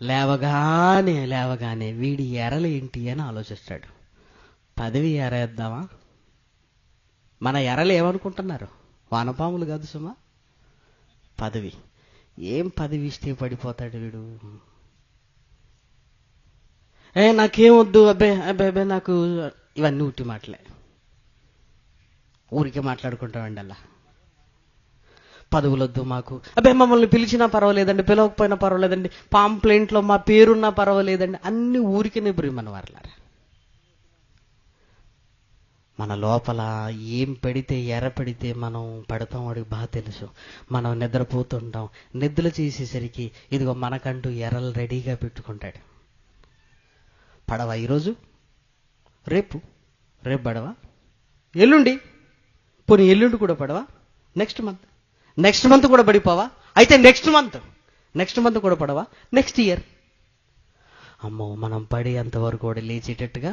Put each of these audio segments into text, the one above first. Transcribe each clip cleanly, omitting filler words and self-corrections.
లేవగానే లేవగానే వీడి ఎరలేంటి అని ఆలోచిస్తాడు. పదవి ఎరేద్దామా? మన ఎరలు ఏమనుకుంటున్నారు? వానపాములు కాదు సుమా, పదవి. ఏం పదవి ఇస్తే పడిపోతాడు వీడు. నాకేమొద్దు, అబ్బే అబ్బే అబ్బే నాకు ఇవన్నీ ఉట్టి మాటలే, ఊరికే మాట్లాడుకుంటామండి అలా. పదవులొద్దు మాకు, అబ్బే మమ్మల్ని పిలిచినా పర్వాలేదండి, పిలవకపోయినా పర్వాలేదండి, పాంప్లెంట్లో మా పేరున్నా పర్వాలేదండి, అన్ని ఊరికేనే ప్రియమైన వారలారా. మన లోపల ఏం పెడితే ఎర్ర పెడితే మనం పడతాం వాడికి బాగా తెలుసు. మనం నిద్రపోతుంటాం, నిద్ర చేసేసరికి ఇదిగో మనకంటూ ఎర్రలు రెడీగా పెట్టుకుంటాడు. పడవా ఈరోజు, రేపు పడవా, ఎల్లుండి, పోనీ ఎల్లుండి కూడా పడవా, నెక్స్ట్ మంత్ కూడా పడిపోవా, అయితే నెక్స్ట్ మంత్ కూడా పడవా, నెక్స్ట్ ఇయర్. అమ్మో, మనం పడేంత వరకు కూడా లేచేటట్టుగా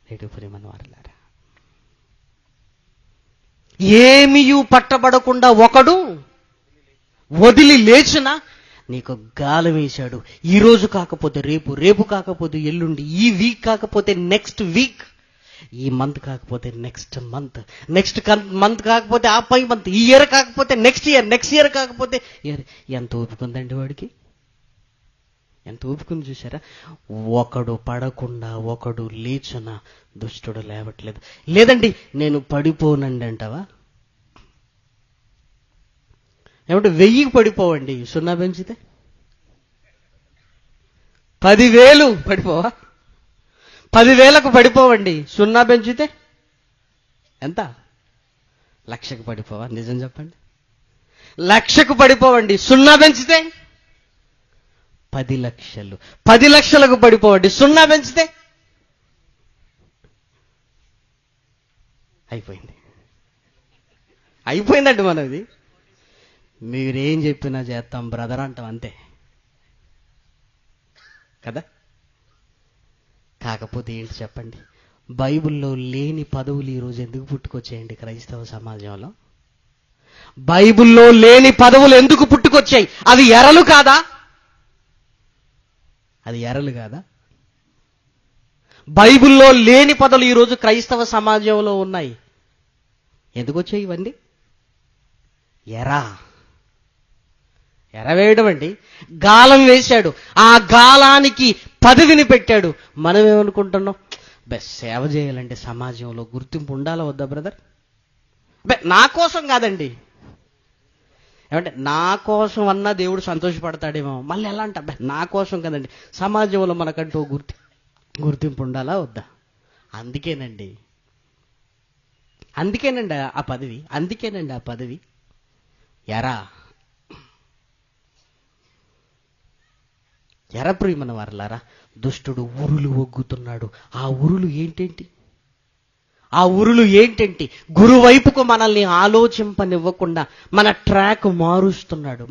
లేటుపురి మన వారలారా. ఏమీయు పట్టబడకుండా ఒకడు వదిలి లేచిన, నీకు గాలం వేశాడు. ఈ రోజు కాకపోతే రేపు, రేపు కాకపోతే ఎల్లుండి, ఈ వీక్ కాకపోతే నెక్స్ట్ వీక్, ఈ మంత్ కాకపోతే నెక్స్ట్ మంత్ కాకపోతే ఆ పై మంత్, ఈ ఇయర్ కాకపోతే నెక్స్ట్ ఇయర్ కాకపోతే ఇయర్. ఎంత ఓపికందండి వాడికి, ఎంత ఓపికను చూసారా? ఒకడు పడకుండా ఒకడు లేచున, దుష్టుడు లేవట్లేదు. లేదండి నేను పడిపోనండి అంటావా? ఏమంటే 1000కి పడిపోవండి, 0 పెంచితే 10,000 పడిపోవా? 10,000కు పడిపోవండి, 0 పెంచితే ఎంత? 1,00,000కు పడిపోవా? నిజం చెప్పండి. 1,00,000కు పడిపోవండి, 0 పెంచితే 10 లక్షలు. 10 లక్షలకు పడిపోవండి, 0 పెంచితే అయిపోయిందండి మనది. మీరేం చెప్పినా చేస్తాం బ్రదర్ అంటాం, అంతే కదా. కాకపోతే ఏంటి చెప్పండి, బైబిల్లో లేని పదవులు ఈరోజు ఎందుకు పుట్టుకొచ్చాయండి క్రైస్తవ సమాజంలో? బైబిల్లో లేని పదవులు ఎందుకు పుట్టుకొచ్చాయి? అది ఎరలు కాదా? బైబిల్లో లేని పదవులు ఈరోజు క్రైస్తవ సమాజంలో ఉన్నాయి. ఎందుకు వచ్చాయి ఇవన్నీ? ఎరవేయడం అండి. గాలం వేశాడు, ఆ గాలానికి పదవిని పెట్టాడు. మనం ఏమనుకుంటున్నాం? సేవ చేయాలంటే సమాజంలో గుర్తింపు ఉండాలా వద్దా బ్రదర్? నా కోసం కాదండి, ఏమంటే నా కోసం అన్నా దేవుడు సంతోషపడతాడేమో. మళ్ళీ ఎలా అంట, నా కోసం కదండి, సమాజంలో మనకంటూ గుర్తింపు ఉండాలా వద్దా? అందుకేనండి ఆ పదవి ఎర ప్రియమైన వారలారా. దుష్టుడు ఉరులు ఒగ్గుతున్నాడు. ఆ ఉరులు ఏంటంటే గురువైపుకు మనల్ని ఆలోచింపనివ్వకుండా మన ట్రాక్ మారుస్తున్నాడు.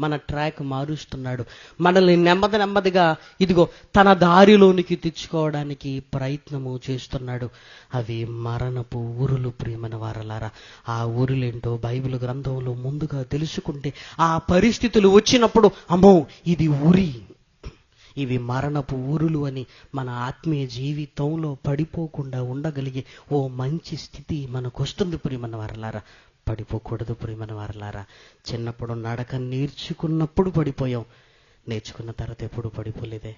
మనల్ని నెమ్మదిగా ఇదిగో తన దారిలోనికి తెచ్చుకోవడానికి ప్రయత్నము చేస్తున్నాడు. అవి మరణపు ఉరులు ప్రియమైన వారలారా. ఆ ఉరులేంటో బైబిల్ గ్రంథంలో ముందుగా తెలుసుకుంటే, ఆ పరిస్థితులు వచ్చినప్పుడు అమ్మో ఇది ఉరి, ఇవి మరణపు ఊరులు అని మన ఆత్మీయ జీవితంలో పడిపోకుండా ఉండగలిగే ఓ మంచి స్థితి మనకు వస్తుంది ప్రియమైన వారలారా. పడిపోకూడదు ప్రియమైన వారలారా. చిన్నప్పుడు నడక నేర్చుకున్నప్పుడు పడిపోయాం, నేర్చుకున్న తర్వాత ఎప్పుడు పడిపోలేదే.